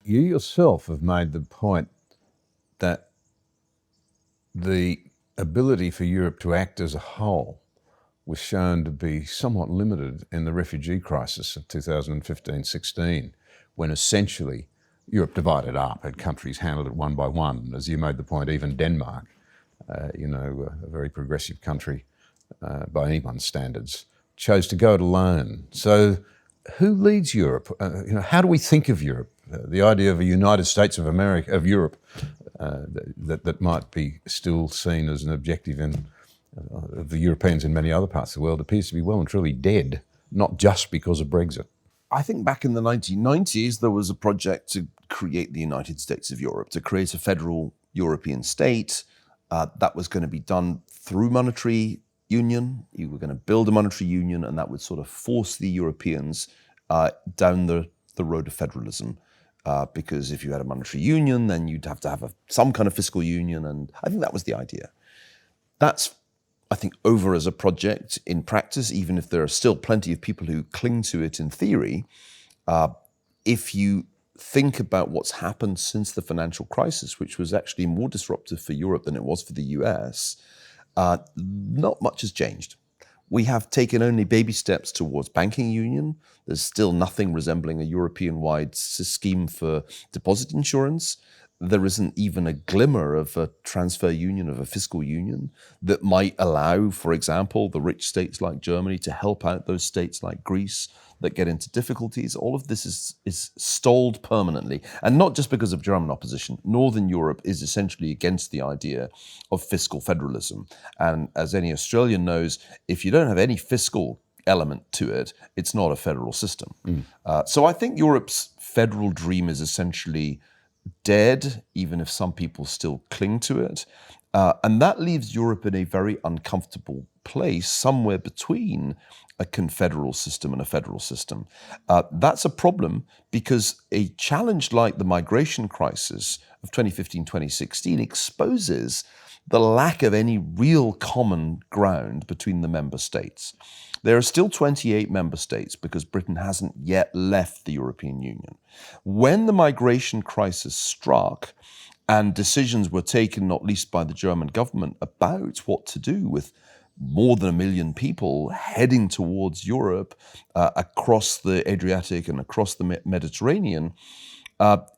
you yourself have made the point that the ability for Europe to act as a whole was shown to be somewhat limited in the refugee crisis of 2015-16, when essentially Europe divided up and countries handled it one by one. As you made the point, even Denmark, a very progressive country by anyone's standards, chose to go it alone. So who leads Europe? How do we think of Europe? The idea of a United States of America, of Europe, that might be still seen as an objective of the Europeans in many other parts of the world, appears to be well and truly dead, not just because of Brexit. I think back in the 1990s, there was a project to create the United States of Europe, to create a federal European state. That was going to be done through monetary union. You were going to build a monetary union, and that would sort of force the Europeans down the road of federalism. Because if you had a monetary union, then you'd have to have some kind of fiscal union. And I think that was the idea. That's, I think, over as a project in practice, even if there are still plenty of people who cling to it in theory. If you think about what's happened since the financial crisis, which was actually more disruptive for Europe than it was for the US, not much has changed. We have taken only baby steps towards banking union. There's still nothing resembling a European-wide scheme for deposit insurance. There isn't even a glimmer of a transfer union, of a fiscal union that might allow, for example, the rich states like Germany to help out those states like Greece that get into difficulties. All of this is stalled permanently. And not just because of German opposition. Northern Europe is essentially against the idea of fiscal federalism. And as any Australian knows, if you don't have any fiscal element to it, it's not a federal system. So I think Europe's federal dream is essentially dead, even if some people still cling to it. And that leaves Europe in a very uncomfortable place, somewhere between a confederal system and a federal system. That's a problem because a challenge like the migration crisis of 2015-2016 exposes the lack of any real common ground between the member states. There are still 28 member states because Britain hasn't yet left the European Union. When the migration crisis struck and decisions were taken, not least by the German government, about what to do with more than 1 million people heading towards Europe across the Adriatic and across the Mediterranean,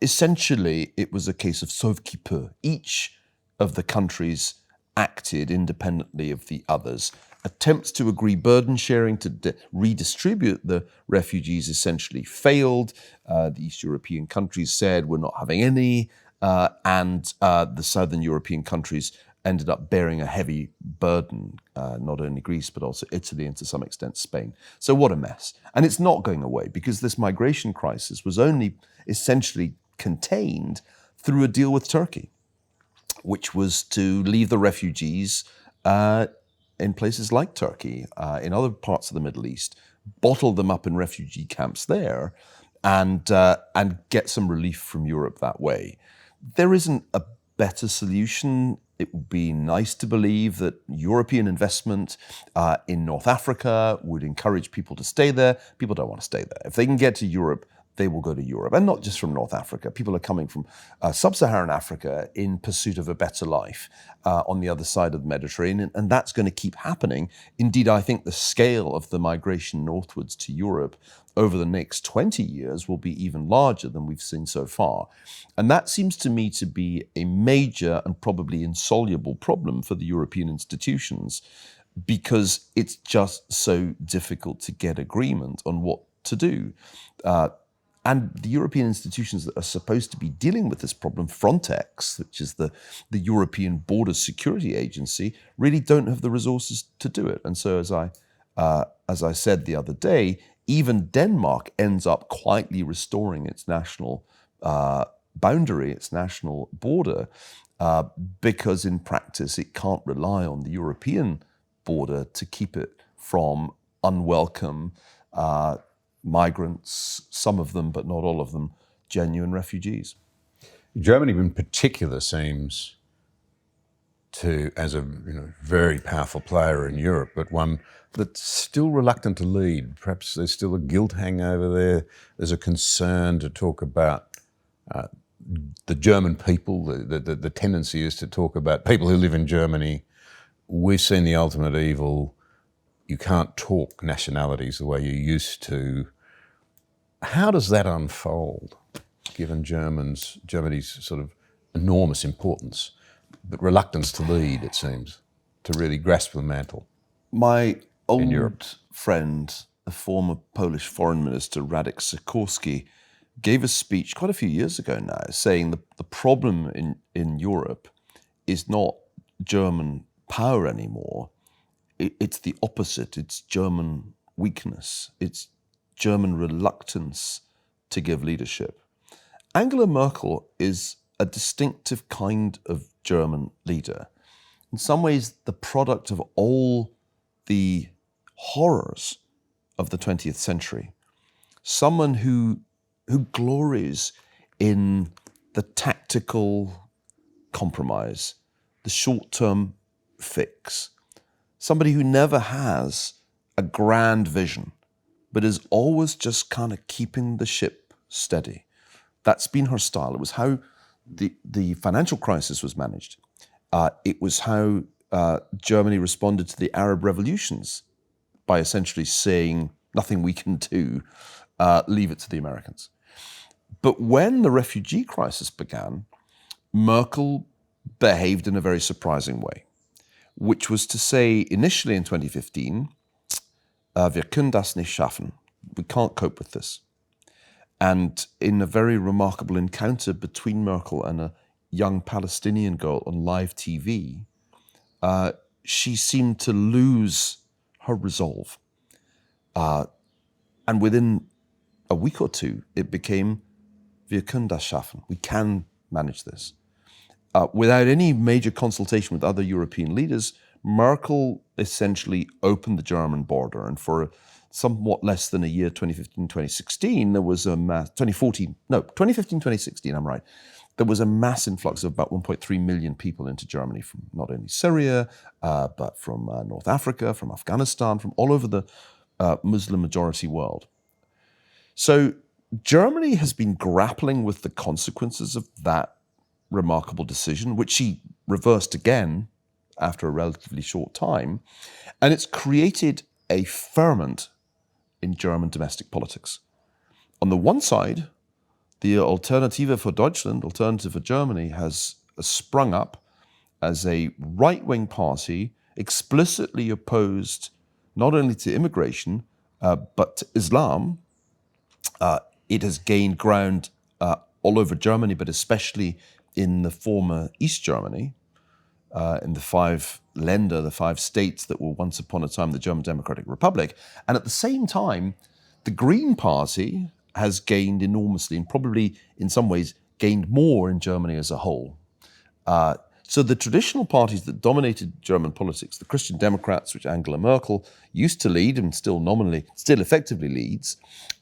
essentially it was a case of sauve qui peut. Each of the countries acted independently of the others. Attempts to agree burden sharing to redistribute the refugees essentially failed. The East European countries said we're not having any, and the Southern European countries ended up bearing a heavy burden, not only Greece, but also Italy and to some extent Spain. So what a mess. And it's not going away because this migration crisis was only essentially contained through a deal with Turkey, which was to leave the refugees in places like Turkey, in other parts of the Middle East, bottle them up in refugee camps there, and get some relief from Europe that way. There isn't a better solution. It would be nice to believe that European investment in North Africa would encourage people to stay there. People don't want to stay there. If they can get to Europe, they will go to Europe. And not just from North Africa. People are coming from sub-Saharan Africa in pursuit of a better life on the other side of the Mediterranean. And that's going to keep happening. Indeed, I think the scale of the migration northwards to Europe over the next 20 years will be even larger than we've seen so far. And that seems to me to be a major and probably insoluble problem for the European institutions, because it's just so difficult to get agreement on what to do. And the European institutions that are supposed to be dealing with this problem, Frontex, which is the European Border Security Agency, really don't have the resources to do it. And so as I said the other day, even Denmark ends up quietly restoring its national boundary, its national border, because in practice it can't rely on the European border to keep it from unwelcome migrants, some of them, but not all of them, genuine refugees. Germany in particular seems to, as a very powerful player in Europe, but one that's still reluctant to lead. Perhaps there's still a guilt hangover there. There's a concern to talk about the German people, the tendency is to talk about people who live in Germany. We've seen the ultimate evil. You can't talk nationalities the way you used to. How does that unfold, given Germany's sort of enormous importance, but reluctance to lead, it seems, to really grasp the mantle? My old Europe. friend, the former Polish foreign minister, Radek Sikorski, gave a speech quite a few years ago now, saying the problem in Europe is not German power anymore. It's the opposite. It's German weakness. It's German reluctance to give leadership. Angela Merkel is a distinctive kind of German leader. In some ways, the product of all the horrors of the 20th century. Someone who glories in the tactical compromise, the short-term fix. Somebody who never has a grand vision, but is always just kind of keeping the ship steady. That's been her style. It was how the financial crisis was managed. It was how Germany responded to the Arab revolutions by essentially saying, nothing we can do, leave it to the Americans. But when the refugee crisis began, Merkel behaved in a very surprising way, which was to say, initially in 2015, wir können das nicht schaffen. We can't cope with this. And in a very remarkable encounter between Merkel and a young Palestinian girl on live TV, she seemed to lose her resolve. And within a week or two, it became, wir können das schaffen. We can manage this. Without any major consultation with other European leaders, Merkel essentially opened the German border, and for somewhat less than a year, 2015-2016, there was a mass, 2015-2016, I'm right, there was a mass influx of about 1.3 million people into Germany from not only Syria, but from North Africa, from Afghanistan, from all over the Muslim majority world. So Germany has been grappling with the consequences of that remarkable decision, which she reversed again after a relatively short time, and it's created a ferment in German domestic politics. On the one side, the Alternative for Deutschland, Alternative for Germany, has sprung up as a right-wing party explicitly opposed not only to immigration, but to Islam. It has gained ground all over Germany, but especially in the former East Germany, in the five Länder, the five states that were once upon a time the German Democratic Republic. And at the same time, the Green Party has gained enormously, and probably in some ways gained more in Germany as a whole. So the traditional parties that dominated German politics, the Christian Democrats, which Angela Merkel used to lead and still effectively leads,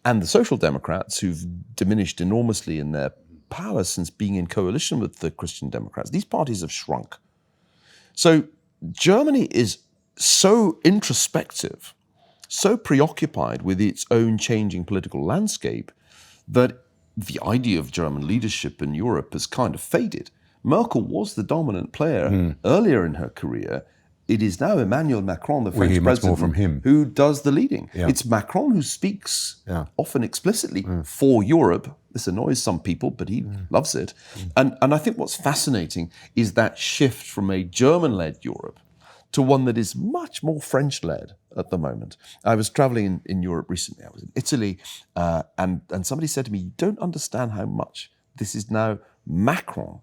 and the Social Democrats, who've diminished enormously in their power since being in coalition with the Christian Democrats, these parties have shrunk. So Germany is so introspective, so preoccupied with its own changing political landscape, that the idea of German leadership in Europe has kind of faded. Merkel was the dominant player earlier in her career. It is now Emmanuel Macron, the French president, from him, who does the leading. Yeah. It's Macron who speaks often explicitly for Europe. This annoys some people, but he loves it. And I think what's fascinating is that shift from a German-led Europe to one that is much more French-led at the moment. I was traveling in Europe recently. I was in Italy, and somebody said to me, you don't understand how much this is now Macron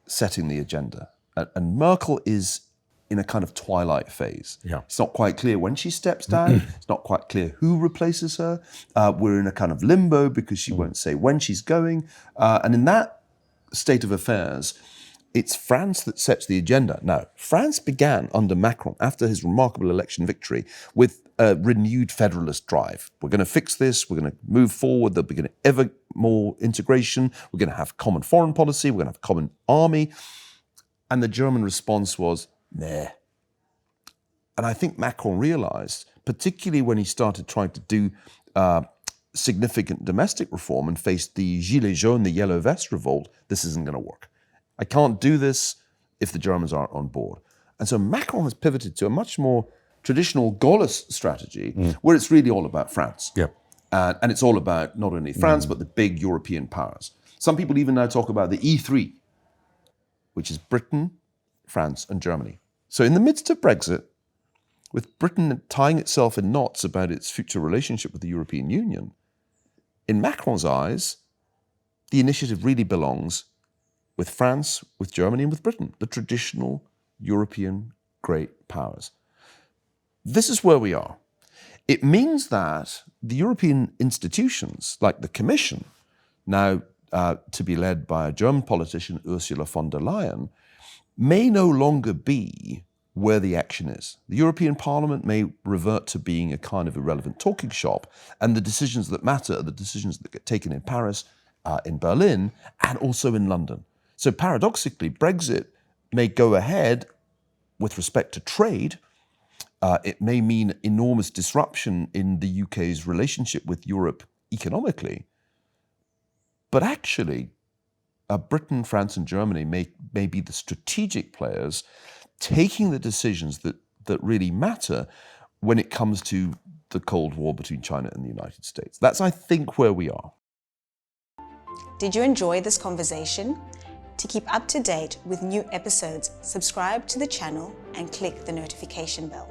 setting the agenda. And Merkel is in a kind of twilight phase. Yeah. It's not quite clear when she steps down. It's not quite clear who replaces her. We're in a kind of limbo because she won't say when she's going. And in that state of affairs, it's France that sets the agenda. Now, France began under Macron, after his remarkable election victory, with a renewed federalist drive. We're going to fix this. We're going to move forward. There'll be ever more integration. We're going to have common foreign policy. We're going to have a common army. And the German response was, nah. And I think Macron realized, particularly when he started trying to do significant domestic reform and faced the Gilets jaunes, the yellow vest revolt, this isn't going to work. I can't do this if the Germans aren't on board. And so Macron has pivoted to a much more traditional Gaullist strategy where it's really all about France. Yep. And it's all about not only France, but the big European powers. Some people even now talk about the E3, which is Britain, France, and Germany. So in the midst of Brexit, with Britain tying itself in knots about its future relationship with the European Union, in Macron's eyes, the initiative really belongs with France, with Germany, and with Britain, the traditional European great powers. This is where we are. It means that the European institutions, like the Commission, now to be led by a German politician, Ursula von der Leyen, may no longer be where the action is. The European Parliament may revert to being a kind of irrelevant talking shop, and the decisions that matter are the decisions that get taken in Paris, in Berlin, and also in London. So paradoxically, Brexit may go ahead with respect to trade. It may mean enormous disruption in the UK's relationship with Europe economically. But actually, Britain, France, and Germany may be the strategic players taking the decisions that really matter when it comes to the Cold War between China and the United States. That's, I think, where we are. Did you enjoy this conversation? To keep up to date with new episodes, subscribe to the channel and click the notification bell.